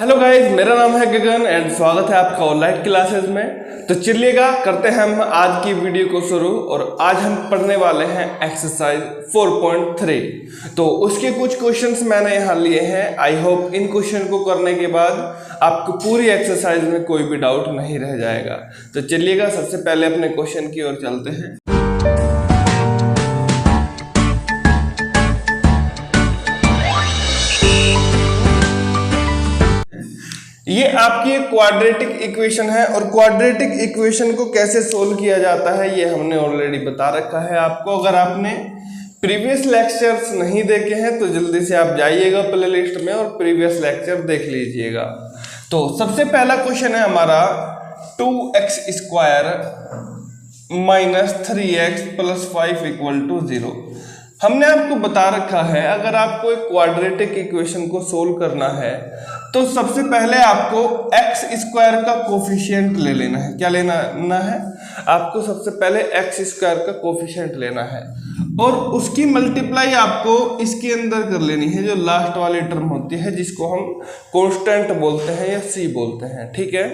Hello guys, मेरा नाम है गगन एंड स्वागत है आपका ऑनलाइन क्लासेस में। तो चलिएगा करते हैं हम आज की वीडियो को शुरू। और आज हम पढ़ने वाले हैं एक्सरसाइज 4.3। तो उसके कुछ क्वेश्चंस मैंने यहाँ लिए हैं। आई होप इन क्वेश्चन को करने के बाद आपको पूरी एक्सरसाइज में कोई भी डाउट नहीं रह जाएगा। तो चलिएगा सबसे पहले अपने क्वेश्चन की ओर चलते हैं। ये आपकी एक क्वाड्रेटिक इक्वेशन है और क्वाड्रेटिक इक्वेशन को कैसे सोल्व किया जाता है ये हमने ऑलरेडी बता रखा है आपको। अगर आपने प्रीवियस लेक्चर्स नहीं देखे हैं तो जल्दी से आप जाइएगा प्लेलिस्ट में और प्रीवियस लेक्चर देख लीजिएगा। तो सबसे पहला क्वेश्चन है हमारा 2x square minus 3x plus 5 equal to 0। हमने आपको बता रखा है अगर आपको एक क्वाड्रेटिक इक्वेशन को सोल्व करना है तो सबसे पहले आपको एक्स स्क्वायर का कोफिशिएंट ले लेना है। क्या लेना है? आपको सबसे पहले एक्स स्क्वायर का कोफिशिएंट लेना है और उसकी मल्टीप्लाई आपको इसके अंदर कर लेनी है, जो लास्ट वाली टर्म होती है जिसको हम कांस्टेंट बोलते हैं या सी बोलते हैं। ठीक है,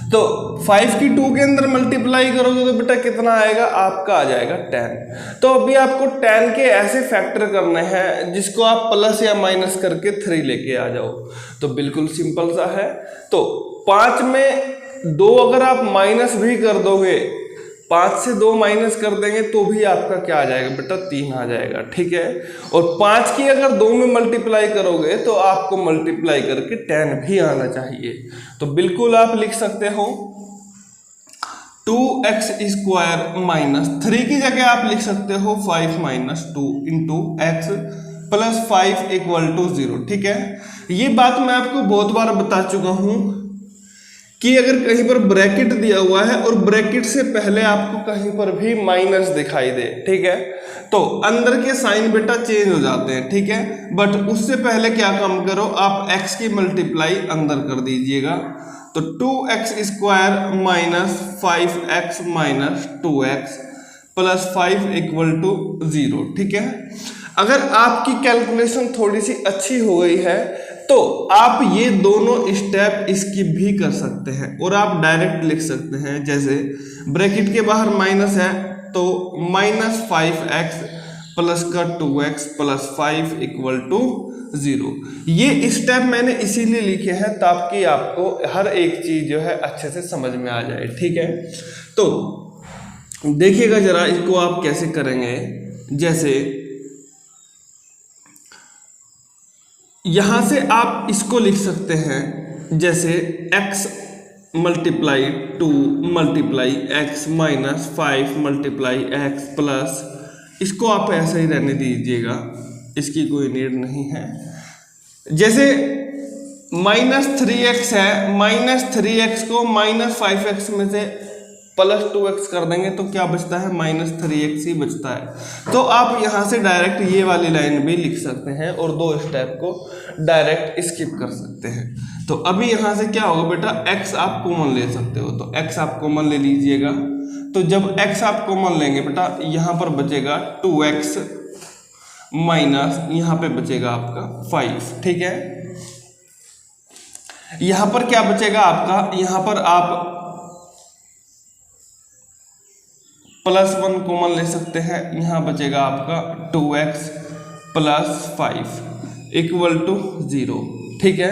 तो 5 की 2 के अंदर मल्टीप्लाई करोगे तो बेटा कितना आएगा? आपका आ जाएगा 10। तो अभी आपको 10 के ऐसे फैक्टर करने हैं जिसको आप प्लस या माइनस करके 3 लेके आ जाओ। तो बिल्कुल सिंपल सा है। तो 5 में 2 अगर आप माइनस भी कर दोगे, 5 से 2 माइनस कर देंगे तो भी आपका क्या आ जाएगा बेटा? 3 आ जाएगा। ठीक है, और 5 की अगर 2 में मल्टीप्लाई करोगे तो आपको मल्टीप्लाई करके 10 भी आना चाहिए। तो बिल्कुल आप लिख सकते हो 2x स्क्वायर माइनस 3 की जगह आप लिख सकते हो 5 minus 2 into x plus 5 equal to 0। ठीक है, ये बात मैं आपको बहुत बार बता चुका हूं कि अगर कहीं पर ब्रैकेट दिया हुआ है और ब्रैकेट से पहले आपको कहीं पर भी माइनस दिखाई दे, ठीक है, तो अंदर के साइन बेटा चेंज हो जाते हैं। ठीक है, बट उससे पहले क्या काम करो, आप x की मल्टीप्लाई अंदर कर दीजिएगा। तो 2x square minus 5x minus 2x plus 5 equal to 0। ठीक है, अगर आपकी कैलकुलेशन थोड़ी सी अच्छी हो गई है तो आप ये दोनों स्टेप स्किप भी कर सकते हैं और आप डायरेक्ट लिख सकते हैं। जैसे ब्रैकेट के बाहर माइनस है तो माइनस 5x प्लस का 2x प्लस 5 इक्वल टू 0। ये स्टेप मैंने इसीलिए लिखे हैं ताकि आपको हर एक चीज जो है अच्छे से समझ में आ जाए। ठीक है, तो देखिएगा जरा इसको आप कैसे करेंगे। जैसे यहां से आप इसको लिख सकते हैं, जैसे x multiply 2 multiply x minus 5 multiply x plus, इसको आप ऐसे ही रहने दीजिएगा, इसकी कोई नीड नहीं है। जैसे माइनस 3x है, माइनस 3x को माइनस 5x में से प्लस 2x कर देंगे तो क्या बचता है? माइनस 3x ही बचता है। तो आप यहाँ से डायरेक्ट ये वाली लाइन भी लिख सकते हैं और 2 स्टेप को डायरेक्ट स्किप कर सकते हैं। तो अभी यहाँ से क्या होगा बेटा? x आप कॉमन ले सकते हो, तो x आप कॉमन ले लीजिएगा। तो जब x आप कॉमन लेंगे बेटा यहाँ पर बचेगा 2x माइनस यहाँ पे बचेगा आपका 5। ठीक है, यहाँ पर क्या बचेगा आपका? यहाँ पर आप प्लस 1 कॉमन ले सकते हैं, यहाँ बचेगा आपका 2x प्लस 5 इक्वल टू 0। ठीक है,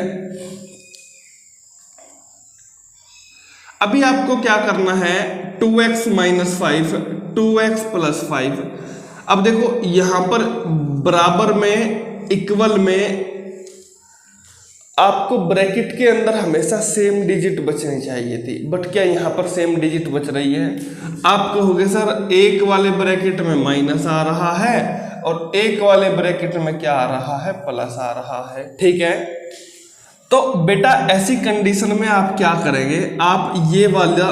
अभी आपको क्या करना है? 2x minus 5 2x plus 5। अब देखो यहाँ पर बराबर में इक्वल में आपको ब्रैकेट के अंदर हमेशा सेम डिजिट बचनी चाहिए थी, बट क्या यहाँ पर सेम डिजिट बच रही है? आप कहोगे सर एक वाले ब्रैकेट में माइनस आ रहा है और एक वाले ब्रैकेट में क्या आ रहा है? प्लस आ रहा है। ठीक है, तो बेटा ऐसी कंडीशन में आप क्या करेंगे? आप ये वाला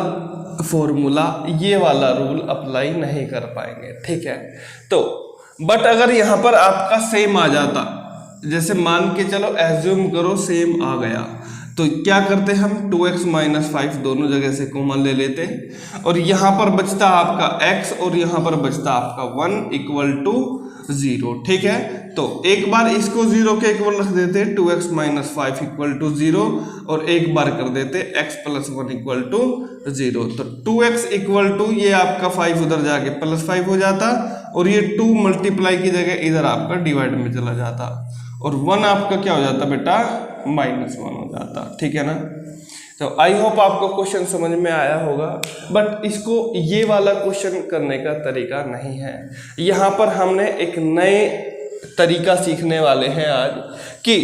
फॉर्मूला, ये वाला रूल अप्लाई नहीं कर पाएंगे। ठीक है, तो बट अगर यहाँ पर आपका सेम आ जाता, जैसे मान के चलो एज्यूम करो सेम आ गया, तो क्या करते हम? 2x माइनस 5 दोनों जगह से कॉमन ले लेते और यहाँ पर बचता आपका x और यहाँ पर बचता आपका 1 इक्वल टू 0। ठीक है, तो एक बार इसको 0 के इक्वल रख देते 2x माइनस 5 इक्वल टू 0 और एक बार कर देते x प्लस 1 इक्वल टू 0। तो 2x इक्वल टू ये आपका 5 उधर जाके प्लस 5 हो जाता और ये 2 मल्टीप्लाई की जगह इधर आपका डिवाइड में चला जाता और 1 आपका क्या हो जाता बेटा -1 हो जाता। ठीक है ना। तो आई होप आपको क्वेश्चन समझ में आया होगा, बट इसको ये वाला क्वेश्चन करने का तरीका नहीं है। यहाँ पर हमने एक नए तरीका सीखने वाले हैं आज कि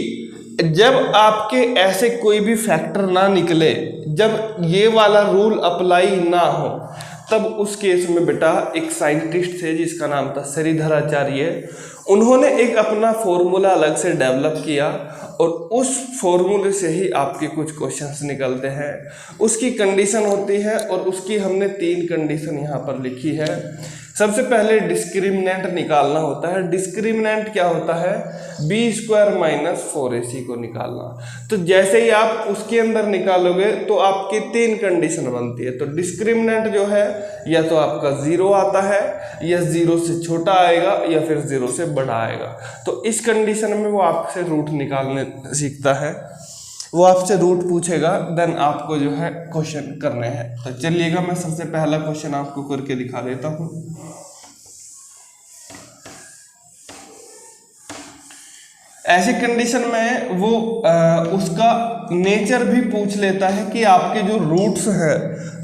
जब आपके ऐसे कोई भी फैक्टर ना निकले, जब ये वाला रूल अप्लाई ना हो, तब उस केस में बेटा एक साइंटिस्ट थे जिसका नाम था श्रीधराचार्य। उन्होंने एक अपना फॉर्मूला अलग से डेवलप किया और उस फॉर्मूले से ही आपके कुछ क्वेश्चंस निकलते हैं। उसकी कंडीशन होती है और उसकी हमने 3 कंडीशन यहाँ पर लिखी है। सबसे पहले डिस्क्रिमिनेंट निकालना होता है। डिस्क्रिमिनेंट क्या होता है? b² माइनस 4ac को निकालना। तो जैसे ही आप उसके अंदर निकालोगे तो आपकी 3 कंडीशन बनती है। तो डिस्क्रिमिनेंट जो है या तो आपका 0 आता है या 0 से छोटा आएगा या फिर 0 से बड़ा आएगा। तो इस कंडीशन में वो आपसे रूट निकालने सीखता है, वो आपसे रूट पूछेगा, देन आपको जो है क्वेश्चन करने हैं। तो चलिएगा मैं सबसे पहला क्वेश्चन आपको करके दिखा देता हूँ। ऐसी कंडीशन में वो उसका नेचर भी पूछ लेता है कि आपके जो रूट्स है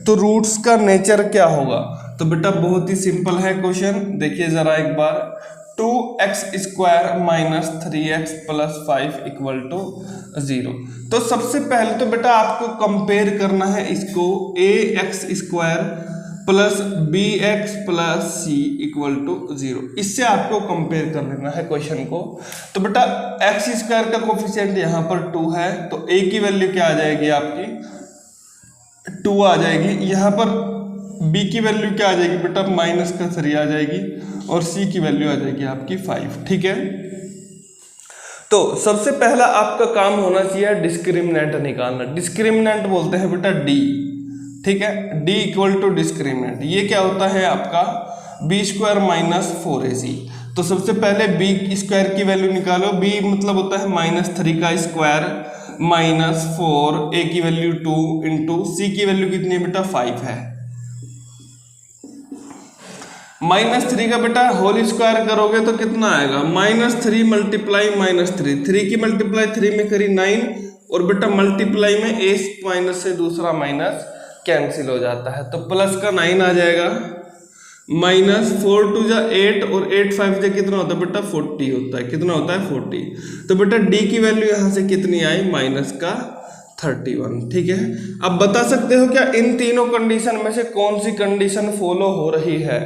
तो रूट्स का नेचर क्या होगा। तो बेटा बहुत ही सिंपल है क्वेश्चन, देखिए जरा एक बार। 2x² minus 3x plus 5 equal to 0। तो सबसे पहले तो बेटा आपको कंपेयर करना है इसको ax² plus bx plus c equal to 0। इससे आपको कंपेयर कर लेना है क्वेश्चन को। तो बेटा x² का कोफिशिएंट यहाँ पर 2 है, तो a की वैल्यू क्या आ जाएगी आपकी 2 आ जाएगी। यहाँ पर b की वैल्यू क्या आ जाएगी बेटा -3 आ जाएगी और c की वैल्यू आ जाएगी आपकी 5। ठीक है। तो सबसे पहला आपका काम होना चाहिए डिस्क्रिमिनेंट निकालना। डिस्क्रिमिनेंट बोलते हैं बेटा d। ठीक है, d इक्वल टू डिस्क्रिमिनेंट। ये क्या होता है आपका b² माइनस 4ac। तो सबसे पहले b² की वैल्यू निकालो। b मतलब होता है -3 का स्क्वायर माइनस 4, a की वैल्यू 2 इंटू c की वैल्यू कितनी है बेटा 5 है। -3 का बेटा होल स्क्वायर करोगे तो कितना आएगा -3 मल्टीप्लाई -3, 3 की मल्टीप्लाई 3 में करी 9 और बेटा मल्टीप्लाई में a माइनस से दूसरा माइनस कैंसिल हो जाता है, तो प्लस का 9 आ जाएगा। -4 2 जा 8 और 8 5 जा कितना होता है बेटा 40 होता है। कितना होता है 40। तो बेटा d की वैल्यू यहाँ से कितनी आई -31। ठीक है। अब बता सकते हो क्या इन तीनों कंडीशन में से कौन सी कंडीशन फॉलो हो रही है?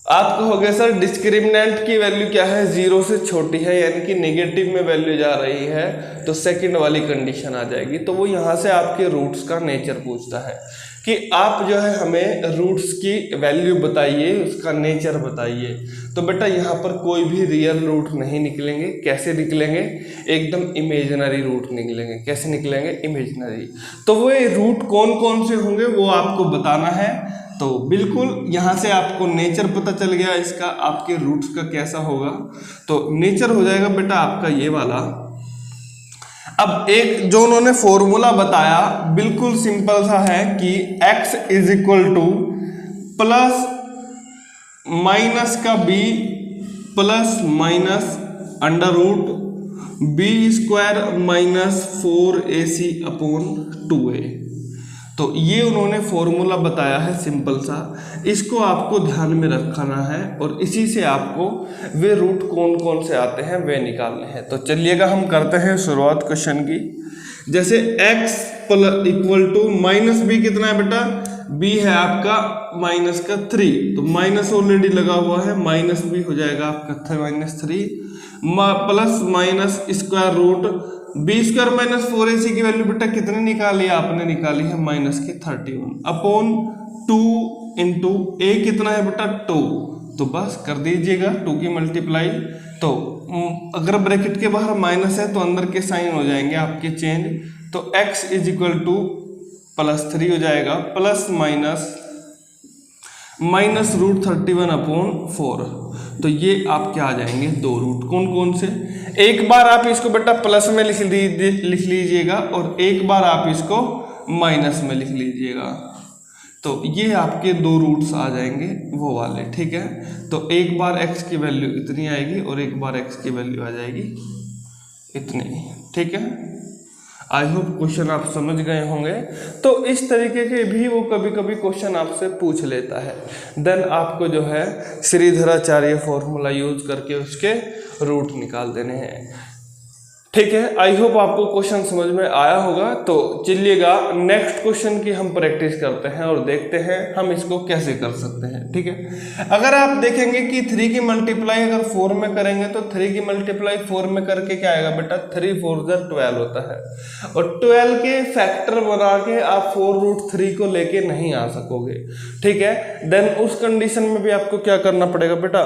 आप कहोगे सर डिस्क्रिमिनेंट की वैल्यू क्या है 0 से छोटी है, यानी कि नेगेटिव में वैल्यू जा रही है, तो सेकंड वाली कंडीशन आ जाएगी। तो वो यहाँ से आपके रूट्स का नेचर पूछता है कि आप जो है हमें रूट्स की वैल्यू बताइए, उसका नेचर बताइए। तो बेटा यहाँ पर कोई भी रियल रूट नहीं निकलेंगे। कैसे निकलेंगे? एकदम इमेजिनरी रूट निकलेंगे। कैसे निकलेंगे? इमेजिनरी। तो वो रूट कौन कौन से होंगे वो आपको बताना है। तो बिल्कुल यहाँ से आपको नेचर पता चल गया इसका, आपके रूट्स का कैसा होगा। तो नेचर हो जाएगा बेटा आपका ये वाला। अब एक जो उन्होंने फॉर्मूला बताया बिल्कुल सिंपल सा है कि x is equal to plus minus का b plus minus under root b² minus 4ac upon 2a। तो ये उन्होंने फॉर्मूला बताया है सिंपल सा, इसको आपको ध्यान में रखना है और इसी से आपको वे रूट कौन कौन से आते हैं वे निकालने हैं। तो चलिएगा हम करते हैं शुरुआत क्वेश्चन की। जैसे x equal to minus b कितना है बेटा b है आपका -3, तो माइनस ऑलरेडी लगा हुआ है, माइनस भी हो जाएगा आपका -3 plus minus square root b² minus 4ac की वैल्यू बेटा कितने निकाली? आपने निकाली है -31 अपॉन 2 इंटू a कितना है बेटा 2, तो बस कर दीजिएगा 2 की मल्टीप्लाई। तो अगर ब्रैकेट के बाहर माइनस है तो अंदर के साइन हो जाएंगे आपके चेंज। तो x इज इक्वल टू +3 हो जाएगा प्लस माइनस माइनस रूट 31/4। तो ये आपके आ जाएंगे 2 रूट। कौन कौन से? एक बार आप इसको बेटा प्लस में लिख लीजिएगा और एक बार आप इसको माइनस में लिख लीजिएगा। तो ये आपके 2 रूट्स आ जाएंगे वो वाले, ठीक है। तो एक बार x की वैल्यू इतनी आएगी और एक बार x की वैल्यू आ जाएगी इतनी, ठीक है। आई होप क्वेश्चन आप समझ गए होंगे। तो इस तरीके के भी वो कभी कभी क्वेश्चन आपसे पूछ लेता है। देन आपको जो है श्रीधराचार्य फॉर्मूला यूज करके उसके रूट निकाल देने हैं, ठीक है। आई होप आपको क्वेश्चन समझ में आया होगा। तो चलिएगा नेक्स्ट क्वेश्चन की हम प्रैक्टिस करते हैं और देखते हैं हम इसको कैसे कर सकते हैं, ठीक है। अगर आप देखेंगे कि 3 की मल्टीप्लाई अगर 4 में करेंगे तो 3 की मल्टीप्लाई 4 में करके क्या आएगा बेटा, 3 4 12 होता है। और 12 के फैक्टर बना के आप 4√3 को लेके नहीं आ सकोगे, ठीक है। देन उस कंडीशन में भी आपको क्या करना पड़ेगा बेटा,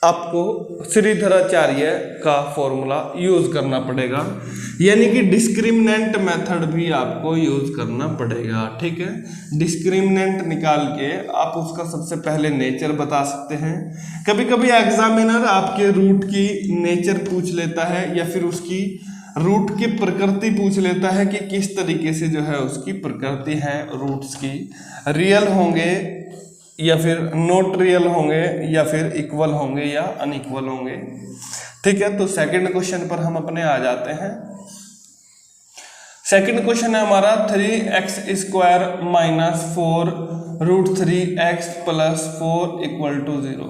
आपको श्रीधराचार्य का फॉर्मूला यूज करना पड़ेगा, यानी कि डिस्क्रिमिनेंट मेथड भी आपको यूज करना पड़ेगा, ठीक है। डिस्क्रिमिनेंट निकाल के आप उसका सबसे पहले नेचर बता सकते हैं। कभी कभी एग्जामिनर आपके रूट की नेचर पूछ लेता है या फिर उसकी रूट की प्रकृति पूछ लेता है कि किस तरीके से जो है उसकी प्रकृति है रूट्स की, रियल होंगे या फिर नॉट रियल होंगे या फिर इक्वल होंगे या अनइक्वल होंगे, ठीक है। तो सेकंड क्वेश्चन पर हम अपने आ जाते हैं। सेकंड क्वेश्चन है हमारा 3x² - 4√3x + 4 = 0।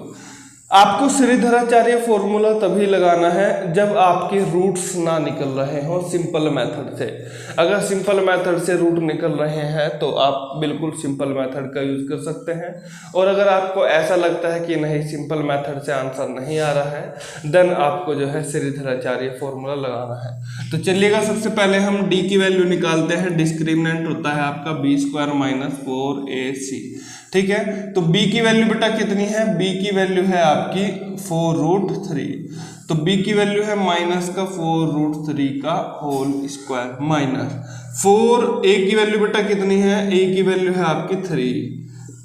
आपको श्रीधराचार्य फॉर्मूला तभी लगाना है जब आपके रूट्स ना निकल रहे हो सिंपल मेथड से। अगर सिंपल मेथड से रूट निकल रहे हैं तो आप बिल्कुल सिंपल मेथड का यूज कर सकते हैं। और अगर आपको ऐसा लगता है कि नहीं सिंपल मेथड से आंसर नहीं आ रहा है, देन आपको जो है श्रीधराचार्य फॉर्मूला लगाना है। तो चलिएगा सबसे पहले हम d की वैल्यू निकालते हैं। डिस्क्रिमिनेंट होता है आपका b² - 4ac, ठीक है। तो b की वैल्यू बेटा कितनी है, b की वैल्यू है आपकी 4√3। तो b की वैल्यू है -4√3 का होल स्क्वायर माइनस 4। a की वैल्यू बेटा कितनी है, a की वैल्यू है आपकी 3,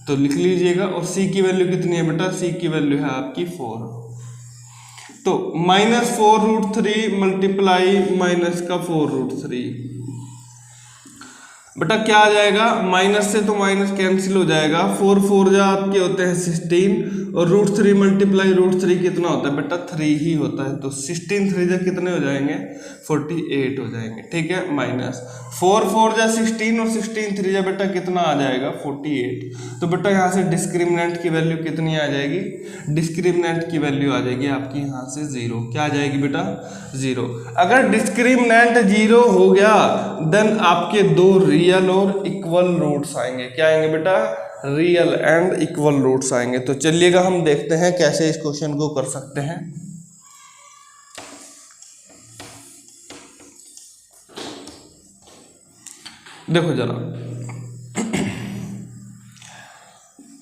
तो लिख लीजिएगा। और c की वैल्यू कितनी है बेटा, c की वैल्यू है आपकी 4। तो -4√3 मल्टीप्लाई -4√3 बेटा क्या आ जाएगा, माइनस से तो माइनस कैंसिल हो जाएगा। 4 4 जा आपके होते हैं 16 और √3 मल्टीप्लाई √3 कितना होता है बेटा, 3 ही होता है। तो 16 3 जा कितने हो जाएंगे, 48 हो जाएंगे, ठीक है। माइनस 4 4 जा 16 और 16 3 जा बेटा कितना आ जाएगा, 48। तो बेटा यहाँ से डिस्क्रिमिनेंट की वैल्यू कितनी आ जाएगी, डिस्क्रिमिनेंट की वैल्यू आ जाएगी आपकी यहाँ से 0। क्या आ जाएगी बेटा, 0। अगर डिस्क्रिमिनेंट 0 हो गया देन आपके 2 रियल और इक्वल रूट्स आएंगे। क्या आएंगे बेटा, रियल एंड इक्वल रूट्स आएंगे। तो चलिएगा हम देखते हैं कैसे इस क्वेश्चन को कर सकते हैं। देखो जरा,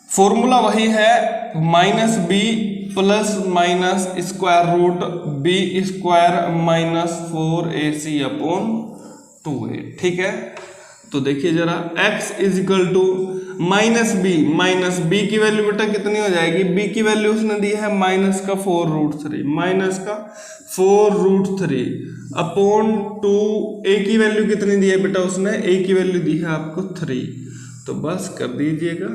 फॉर्मूला वही है -b ± √b² - 4ac/2a, ठीक है। तो देखिए जरा x = -b की वैल्यू बेटा कितनी हो जाएगी, b की वैल्यू उसने दी है -4√3 अपॉन 2। a की वैल्यू कितनी दी है बेटा उसने, a की वैल्यू दी है आपको 3। तो बस कर दीजिएगा।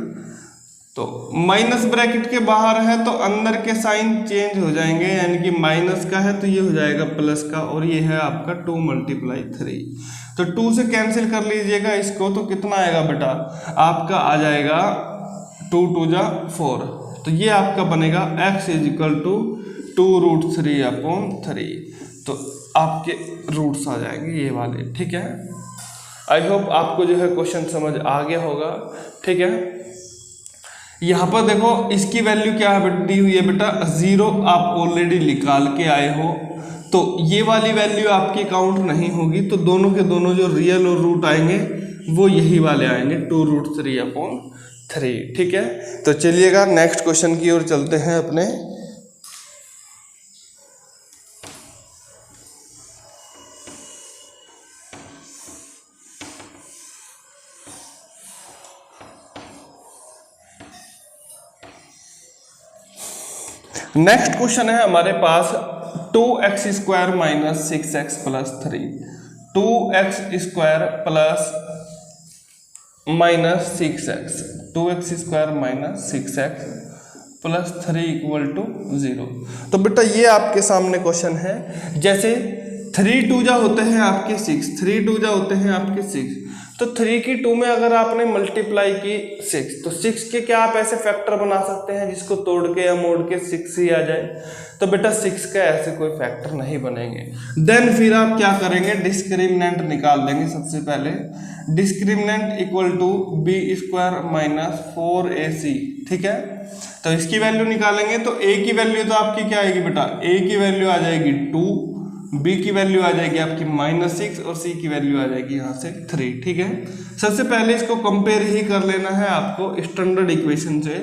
तो माइनस ब्रैकेट के बाहर है तो अंदर के साइन चेंज हो जाएंगे, यानी कि माइनस का है तो ये हो जाएगा प्लस का, और ये है आपका 2 × 3। तो 2 से कैंसिल कर लीजिएगा इसको, तो कितना आएगा बेटा, आपका आ जाएगा 2 2 जा 4। तो ये आपका बनेगा x = 2√3/3। तो आपके रूट्स आ जाएंगे ये वाले, ठीक है। आई होप आपको जो है क्वेश्चन समझ आ गया होगा, ठीक है। यहाँ पर देखो इसकी वैल्यू क्या दी हुई है बेटा, 0 आप ऑलरेडी निकाल के आए हो, तो ये वाली वैल्यू आपकी काउंट नहीं होगी। तो दोनों के दोनों जो रियल और रूट आएंगे वो यही वाले आएंगे 2√3/3, ठीक है। तो चलिएगा नेक्स्ट क्वेश्चन की ओर चलते हैं अपने। नेक्स्ट क्वेश्चन है हमारे पास 2x² minus 6x plus 3, 2x² plus minus 6x, 2x² minus 6x plus 3 equal to 0। तो बेटा ये आपके सामने क्वेश्चन है। जैसे 3 2 जा होते हैं आपके 6, 3 2 जा होते हैं आपके 6, तो 3 की 2 में अगर आपने मल्टीप्लाई की 6, तो 6 के क्या आप ऐसे फैक्टर बना सकते हैं जिसको तोड़ के या मोड़ के 6 ही आ जाए? तो बेटा 6 का ऐसे कोई फैक्टर नहीं बनेंगे। देन फिर आप क्या करेंगे, डिस्क्रिमिनेंट निकाल देंगे। सबसे पहले discriminant equal to b² minus 4ac, ठीक है। तो इसकी वैल्यू निकालेंगे तो a की वैल्यू तो आपकी क्या आएगी बेटा, a की वैल्यू आ जाएगी 2, b की वैल्यू आ जाएगी आपकी -6 और c की वैल्यू आ जाएगी यहाँ से 3, ठीक है। सबसे पहले इसको कंपेयर ही कर लेना है आपको स्टैंडर्ड इक्वेशन से।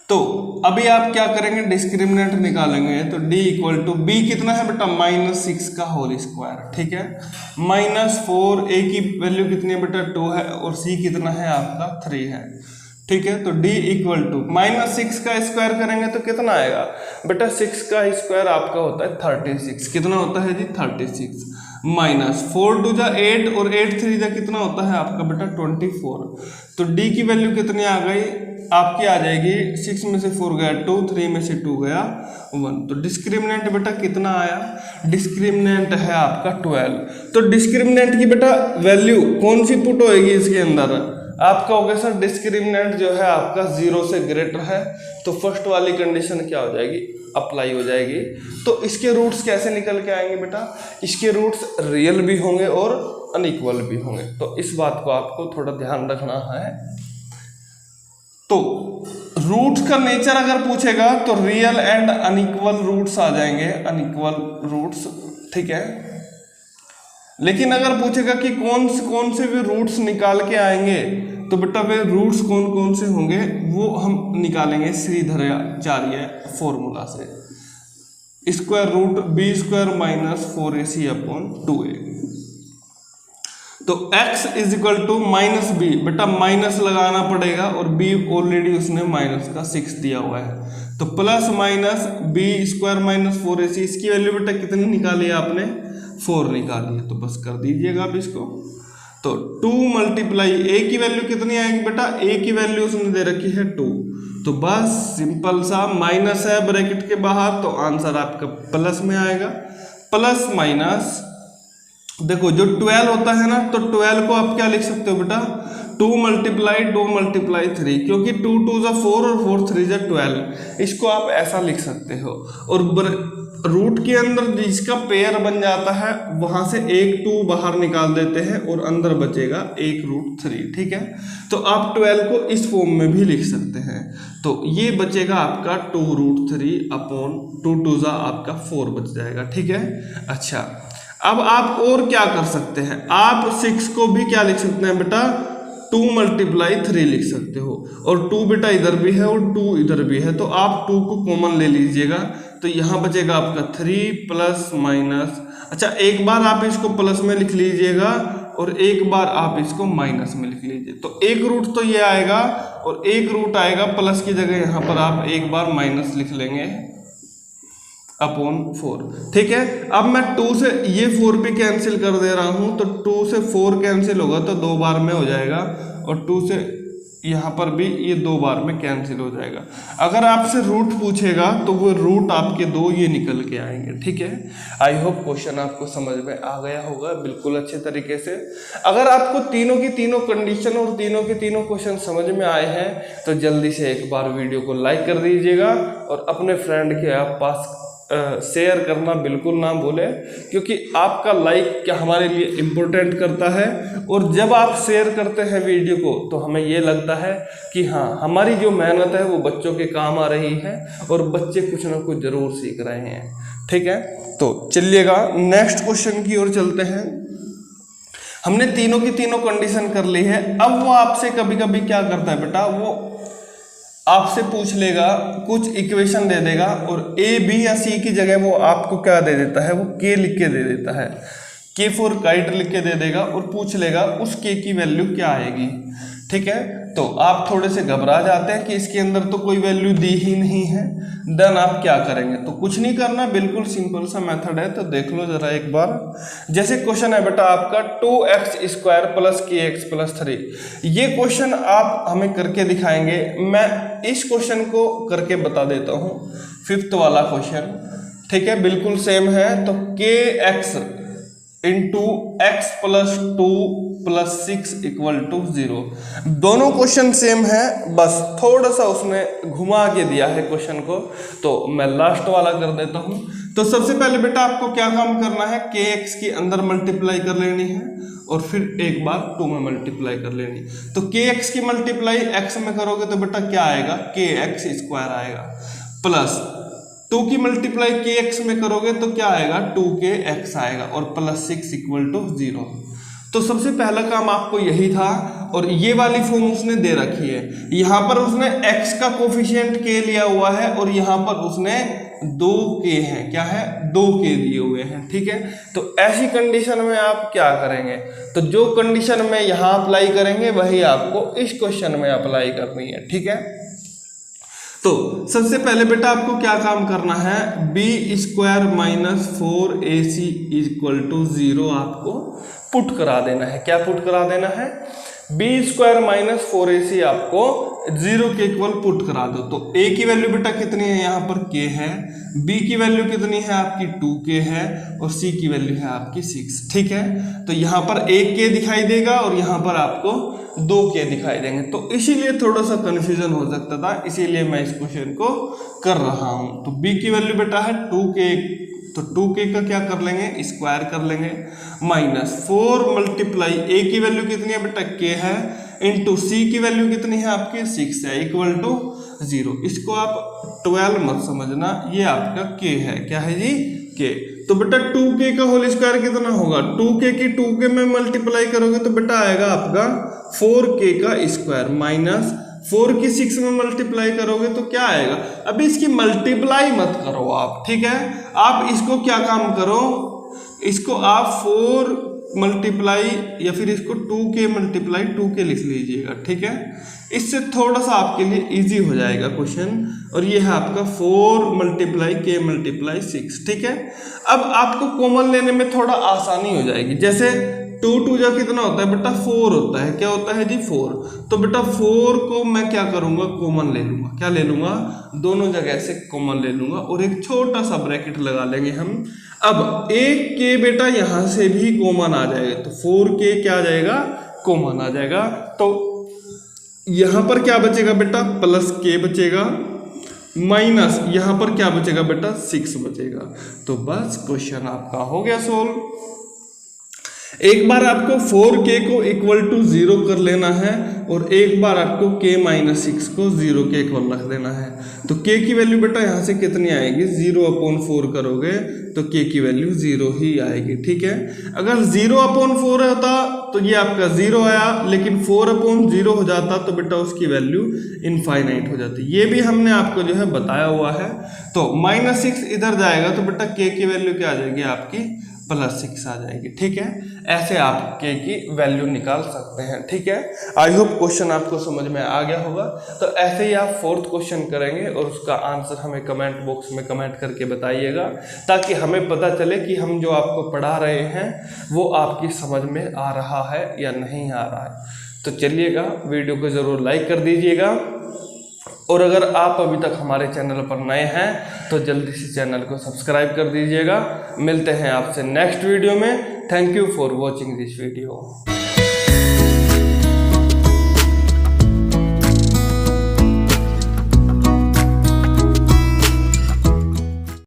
तो अभी आप क्या करेंगे, डिस्क्रिमिनेंट निकालेंगे तो d इक्वल टू b कितना है बेटा, -6 का होल स्क्वायर, ठीक है, -4, a की वैल्यू कितनी है बेटा 2 है और c कितना है आपका 3 है, ठीक है। तो d इक्वल टू -6 का स्क्वायर करेंगे तो कितना आएगा बेटा, 6 का स्क्वायर आपका होता है 36, कितना होता है जी 36, माइनस 4 2 जा 8 और 8 3 जा कितना होता है आपका बेटा 24। तो d की वैल्यू कितनी आ गई आपकी, आ जाएगी 6 में से 4 गया 2, 3 में से 2 गया 1। तो डिस्क्रिमिनेंट बेटा कितना आया, डिस्क्रिमिनेंट है आपका 12। तो डिस्क्रिमिनेंट की बेटा वैल्यू कौन सी पुट होएगी इसके अंदर, आपका हो गया सर डिस्क्रिमिनेंट जो है आपका 0 से ग्रेटर है, तो फर्स्ट वाली कंडीशन क्या हो जाएगी, अप्लाई हो जाएगी। तो इसके रूट्स कैसे निकल के आएंगे बेटा, इसके रूट्स रियल भी होंगे और अनइक्वल भी होंगे। तो इस बात को आपको थोड़ा ध्यान रखना है। तो रूट्स का नेचर अगर पूछेगा तो रियल एंड अनइक्वल रूट्स आ जाएंगे, अनइक्वल रूट्स, ठीक है। लेकिन अगर पूछेगा कि कौन से भी रूट्स निकाल के आएंगे, तो बेटा वे रूट्स कौन कौन से होंगे वो हम निकालेंगे श्रीधराचार्य फॉर्मूला से। Square root b² minus 4ac upon 2a। तो x is equal to -b, बेटा माइनस लगाना पड़ेगा और b ऑलरेडी उसने माइनस का 6 दिया हुआ है, तो plus minus b² minus 4ac, इसकी वैल्यू बेटा कितनी निकाली आपने, 4 निकाली है, तो बस कर दीजिएगा अब इसको। तो 2 मल्टीप्लाई a की वैल्यू कितनी आएगी बेटा, a की वैल्यू उसने दे रखी है 2, तो बस सिंपल सा माइनस है ब्रैकेट के बाहर, तो आंसर आपका प्लस में आएगा। प्लस माइनस देखो जो 12 होता है ना, तो 12 को आप क्या लिख सकते हो बेटा, 2 मल्टीप्लाई 3, क्योंकि 2 2 जा 4 और 4 3 जा 12, इसको आप ऐसा लिख सकते हो। और रूट के अंदर जिसका पेयर बन जाता है वहां से एक 2 बाहर निकाल देते हैं और अंदर बचेगा एक √3, ठीक है। तो आप 12 को इस फॉर्म में भी लिख सकते हैं, तो ये बचेगा आपका 2√3 अपॉन 2 2 जा आपका 4 बच जाएगा, ठीक है। अच्छा अब आप और क्या कर सकते हैं, आप 6 को भी क्या लिख सकते हैं बेटा, 2 मल्टीप्लाई 3 लिख सकते हो, और 2 बेटा इधर भी है और 2 इधर भी है, तो आप 2 को कॉमन ले लीजिएगा, तो यहाँ बचेगा आपका 3 प्लस माइनस, अच्छा एक बार आप इसको प्लस में लिख लीजिएगा और एक बार आप इसको माइनस में लिख लीजिए, तो एक रूट तो ये आएगा और एक रूट आएगा प्लस की जगह यहाँ पर आप एक बार माइनस लिख लेंगे अपॉन 4, ठीक है। अब मैं 2 से ये 4 भी कैंसिल कर दे रहा हूं, तो 2 से 4 कैंसिल होगा तो 2 बार में हो जाएगा, और 2 से यहाँ पर भी ये 2 बार में कैंसिल हो जाएगा। अगर आपसे रूट पूछेगा तो वो रूट आपके 2 ये निकल के आएंगे, ठीक है। आई होप क्वेश्चन आपको समझ में आ गया होगा बिल्कुल अच्छे तरीके से। अगर आपको तीनों की तीनों कंडीशन और तीनों के तीनों क्वेश्चन समझ में आए हैं तो जल्दी से एक बार वीडियो को लाइक कर दीजिएगा और अपने फ्रेंड के आप पास शेयर करना बिल्कुल ना भूलें, क्योंकि आपका लाइक क्या हमारे लिए इम्पोर्टेंट करता है, और जब आप शेयर करते हैं वीडियो को तो हमें ये लगता है कि हाँ हमारी जो मेहनत है वो बच्चों के काम आ रही है और बच्चे कुछ ना कुछ ज़रूर सीख रहे हैं, ठीक है। तो चलिएगा नेक्स्ट क्वेश्चन की ओर चलते हैं। हमने तीनों की तीनों कंडीशन कर ली है। अब वो आपसे कभी कभी क्या करता है बेटा, वो आपसे पूछ लेगा, कुछ इक्वेशन दे देगा और a b या c की जगह वो आपको क्या दे देता है, वो k लिख के दे देता है। K फॉर काइट लिख के दे देगा और पूछ लेगा उस K की वैल्यू क्या आएगी। ठीक है, तो आप थोड़े से घबरा जाते हैं कि इसके अंदर तो कोई वैल्यू दी ही नहीं है। देन आप क्या करेंगे, तो कुछ नहीं करना, बिल्कुल सिंपल सा मेथड है। तो देख लो जरा एक बार, जैसे क्वेश्चन है बेटा आपका 2x² प्लस kx प्लस 3। ये क्वेश्चन आप हमें करके दिखाएंगे। मैं इस क्वेश्चन को करके बता देता हूँ, 5th वाला क्वेश्चन। ठीक है, बिल्कुल सेम है। तो kx into x plus 2 plus 6 equal to 0। दोनों क्वेश्चन सेम है, बस थोड़ा सा उसने घुमा के दिया है क्वेश्चन को। तो मैं लास्ट वाला कर देता हूं। तो सबसे पहले बेटा आपको क्या काम करना है, kx की अंदर मल्टीप्लाई कर लेनी है और फिर एक बार 2 में मल्टीप्लाई कर लेनी। तो kx की मल्टीप्लाई x में करोगे तो बेटा क्या आएगा, kx² आएगा, प्लस 2 की मल्टीप्लाई kx में करोगे तो क्या आएगा, 2kx आएगा, और प्लस 6 इक्वल टू 0। तो सबसे पहला काम आपको यही था, और ये वाली फॉर्म उसने दे रखी है। यहाँ पर उसने x का कोफिशिएंट k लिया हुआ है और यहाँ पर उसने 2k है, क्या है, 2k दिए हुए हैं। ठीक है, तो ऐसी कंडीशन में आप क्या करेंगे, तो जो कंडीशन में यहाँ अप्लाई करेंगे वही आपको इस क्वेश्चन में अप्लाई करनी है। ठीक है, तो सबसे पहले बेटा आपको क्या काम करना है, b² minus 4ac equal to 0 आपको पुट करा देना है। क्या पुट करा देना है, b² माइनस 4ac आपको 0 के इक्वल पुट करा दो। तो a की वैल्यू बेटा कितनी है, यहाँ पर k है, b की वैल्यू कितनी है आपकी 2k है, और c की वैल्यू है आपकी 6। ठीक है, तो यहाँ पर 1k दिखाई देगा और यहाँ पर आपको 2k दिखाई देंगे। तो इसीलिए थोड़ा सा कंफ्यूजन हो सकता था, इसीलिए मैं इस क्वेश्चन को कर रहा हूं। तो b की वैल्यू बेटा है 2k, तो 2k का क्या कर लेंगे, स्क्वायर कर लेंगे, माइनस 4 मल्टीप्लाई a की वैल्यू कितनी है बेटा, k है, इंटू c की वैल्यू कितनी है आपकी 6 है, इक्वल टू 0। इसको आप 12 मत समझना, ये आपका k है, क्या है जी, k। तो बेटा 2k का होल स्क्वायर कितना होगा, 2k की 2k में मल्टीप्लाई करोगे तो बेटा आएगा आपका 4k का स्क्वायर, माइनस 4 की 6 में मल्टीप्लाई करोगे तो क्या आएगा। अभी इसकी मल्टीप्लाई मत करो आप, ठीक है, आप इसको क्या काम करो, इसको आप 4 मल्टीप्लाई या फिर इसको 2k मल्टीप्लाई 2k लिख लीजिएगा। ठीक है, इससे थोड़ा सा आपके लिए इजी हो जाएगा क्वेश्चन। और ये है आपका 4 मल्टीप्लाई k मल्टीप्लाई 6। ठीक है, अब आपको कॉमन लेने में थोड़ा आसानी हो जाएगी। जैसे 2 जा कितना होता है बेटा, 4 होता है, क्या होता है जी 4। तो बेटा 4 को मैं क्या करूंगा, कॉमन ले लूंगा, क्या ले लूंगा, दोनों जगह से कॉमन ले लूंगा और एक छोटा सा ब्रैकेट लगा लेंगे हम। अब एक k बेटा यहां से भी कॉमन आ जाएगा, तो 4k क्या आ जाएगा, कॉमन आ जाएगा। तो यहां पर क्या बचेगा बेटा, प्लस k बचेगा, माइनस यहां पर क्या बचेगा बेटा, 6 बचेगा। तो बस क्वेश्चन आपका हो गया सोल्व। एक बार आपको 4k को इक्वल टू 0 कर लेना है और एक बार आपको k माइनस 6 को 0 के इक्वल रख देना है। तो k की वैल्यू बेटा यहाँ से कितनी आएगी, 0/4 करोगे तो k की वैल्यू 0 ही आएगी। ठीक है, अगर 0/4 होता तो ये आपका 0 आया, लेकिन 4/0 हो जाता तो बेटा उसकी वैल्यू इनफाइनाइट हो जाती। ये भी हमने आपको जो है बताया हुआ है। तो -6 इधर जाएगा तो बेटा k की वैल्यू क्या आ जाएगी आपकी, +6 आ जाएगी। ठीक है, ऐसे आप k की वैल्यू निकाल सकते हैं। ठीक है, आई होप क्वेश्चन आपको समझ में आ गया होगा। तो ऐसे ही आप 4th क्वेश्चन करेंगे और उसका आंसर हमें कमेंट बॉक्स में कमेंट करके बताइएगा, ताकि हमें पता चले कि हम जो आपको पढ़ा रहे हैं वो आपकी समझ में आ रहा है या नहीं आ रहा है। तो चलिएगा, वीडियो को ज़रूर लाइक कर दीजिएगा, और अगर आप अभी तक हमारे चैनल पर नए हैं तो जल्दी से चैनल को सब्सक्राइब कर दीजिएगा। मिलते हैं आपसे नेक्स्ट वीडियो में। Thank you for watching this video.